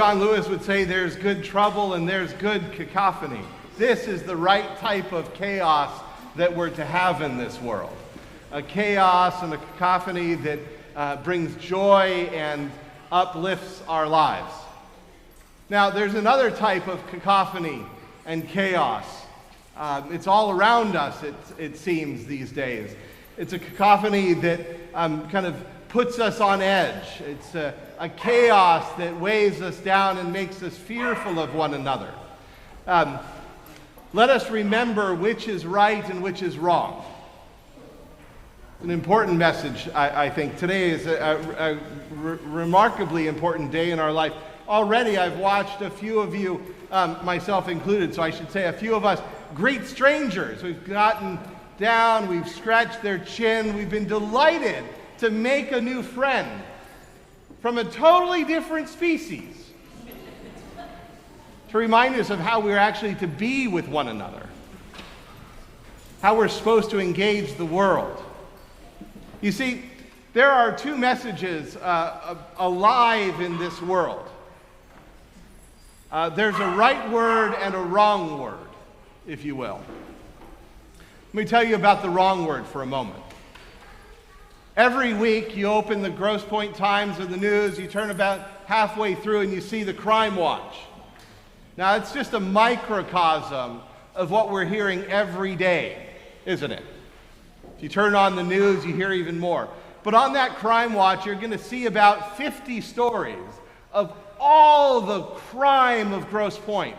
John Lewis would say there's good trouble and there's good cacophony. This is the right type of chaos that we're to have in this world. A chaos and a cacophony that brings joy and uplifts our lives. Now, there's another type of cacophony and chaos. It's all around us, it seems, these days. It's a cacophony that kind of puts us on edge. It's a chaos that weighs us down and makes us fearful of one another. Let us remember which is right and which is wrong. An important message, I think. Today is a remarkably important day in our life. Already I've watched a few of you, myself included, so I should say a few of us, greet strangers. We've gotten down, we've scratched their chin, we've been delighted to make a new friend from a totally different species, to remind us of how we're actually to be with one another, how we're supposed to engage the world. You see, there are two messages alive in this world. There's a right word and a wrong word, if you will. Let me tell you about the wrong word for a moment. Every week you open the Grosse Pointe Times or the news, you turn about halfway through and you see the Crime Watch. Now it's just a microcosm of what we're hearing every day, isn't it? If you turn on the news, you hear even more. But on that Crime Watch, you're going to see about 50 stories of all the crime of Grosse Pointe.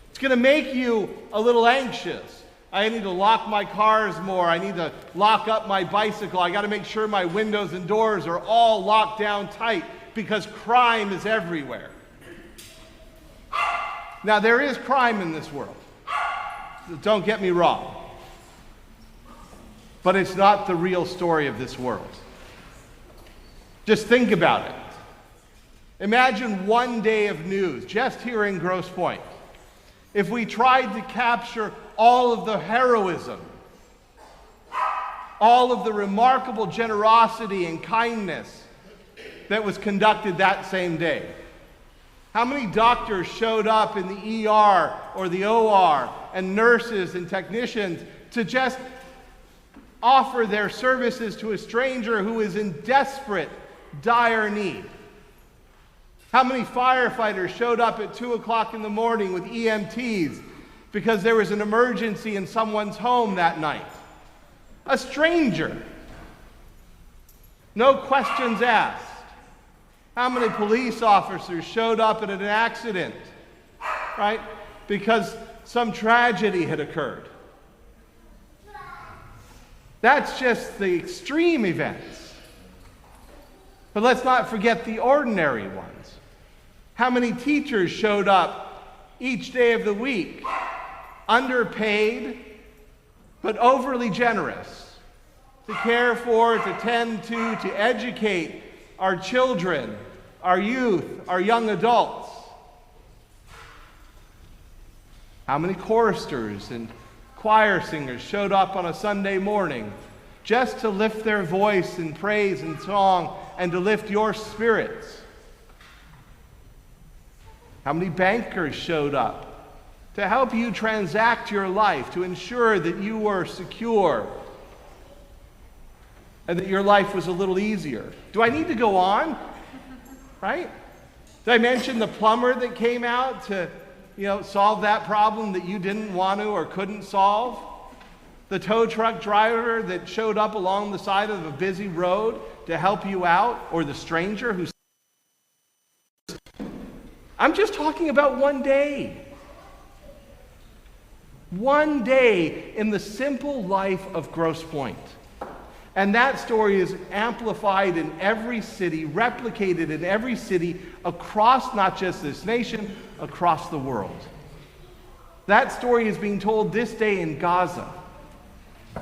It's going to make you a little anxious. I need to lock my cars more. I need to lock up my bicycle. I got to make sure my windows and doors are all locked down tight because crime is everywhere. Now, there is crime in this world. Don't get me wrong. But it's not the real story of this world. Just think about it. Imagine one day of news, just here in Grosse Pointe. If we tried to capture all of the heroism, all of the remarkable generosity and kindness that was conducted that same day. How many doctors showed up in the ER or the OR and nurses and technicians to just offer their services to a stranger who is in desperate, dire need? How many firefighters showed up at 2 o'clock in the morning with EMTs because there was an emergency in someone's home that night? A stranger. No questions asked. How many police officers showed up at an accident, right? Because some tragedy had occurred. That's just the extreme events. But let's not forget the ordinary ones. How many teachers showed up each day of the week, underpaid, but overly generous, to care for, to tend to educate our children, our youth, our young adults? How many choristers and choir singers showed up on a Sunday morning just to lift their voice in praise and song and to lift your spirits? How many bankers showed up to help you transact your life, to ensure that you were secure and that your life was a little easier? Do I need to go on? Right? Did I mention the plumber that came out to, solve that problem that you didn't want to or couldn't solve? The tow truck driver that showed up along the side of a busy road to help you out, or the stranger who's... I'm just talking about one day. One day in the simple life of Grosse Pointe. And that story is amplified in every city, replicated in every city across not just this nation, across the world. That story is being told this day in Gaza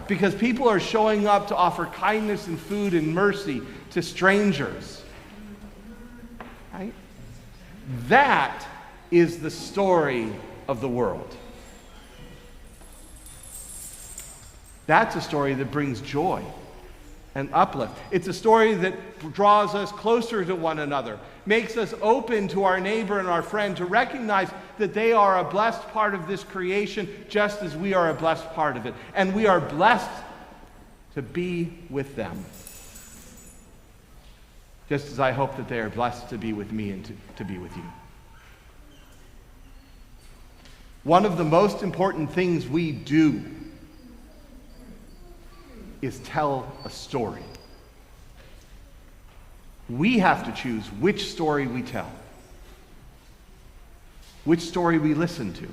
because people are showing up to offer kindness and food and mercy to strangers. Right? That is the story of the world. That's a story that brings joy. and uplift. It's a story that draws us closer to one another, makes us open to our neighbor and our friend to recognize that they are a blessed part of this creation just as we are a blessed part of it. And we are blessed to be with them, just as I hope that they are blessed to be with me and to be with you. One of the most important things we do is tell a story. We have to choose which story we tell, which story we listen to,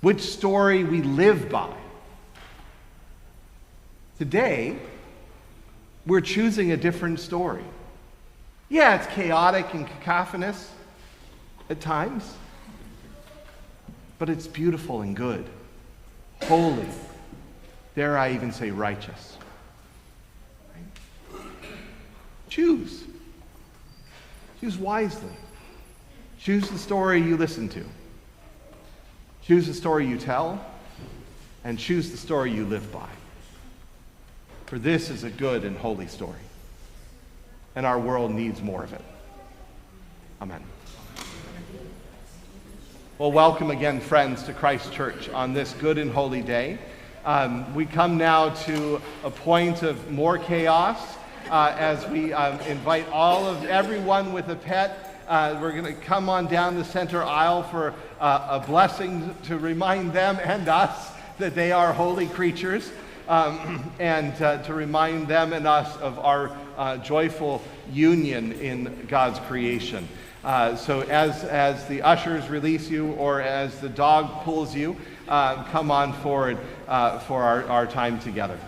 which story we live by. Today, we're choosing a different story. Yeah, it's chaotic and cacophonous at times, but it's beautiful and good, holy, dare I even say righteous. Right? Choose. Choose wisely. Choose the story you listen to. Choose the story you tell, and choose the story you live by. For this is a good and holy story, and our world needs more of it. Amen. Well, welcome again, friends, to Christ Church on this good and holy day. We come now to a point of more chaos as we invite everyone with a pet. We're going to come on down the center aisle for a blessing to remind them and us that they are holy creatures, and to remind them and us of our joyful union in God's creation. So as the ushers release you, or as the dog pulls you, come on forward for our time together.